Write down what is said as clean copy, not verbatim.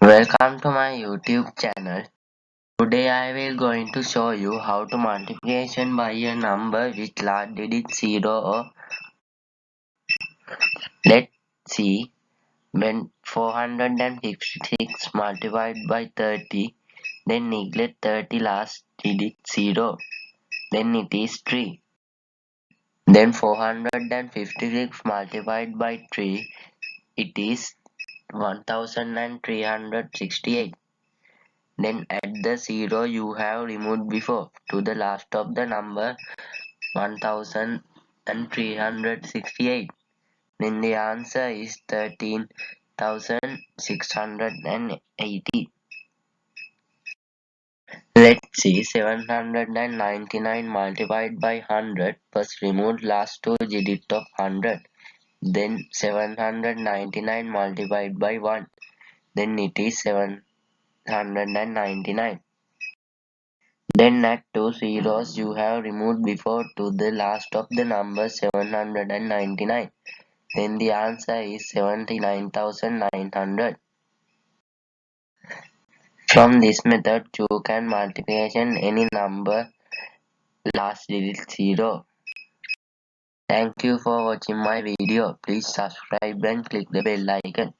Welcome to my YouTube channel. Today I will going to show you how to multiplication by a number with last digit 0 or let's see. When 456 multiplied by 30, then neglect 30 last digit 0, then it is 3. Then 456 multiplied by 3, it is 1368. Then add the 0 you have removed before to the last of the number 1368. Then the answer is 13,680. Let's see, 799 multiplied by 100. First remove last two digits of 100. Then 799 multiplied by 1. Then it is 799. Then add two zeros you have removed before to the last of the number 799. Then the answer is 79,900. From this method, you can multiplication any number last digit 0. Thank you for watching my video. Please subscribe and click the bell icon.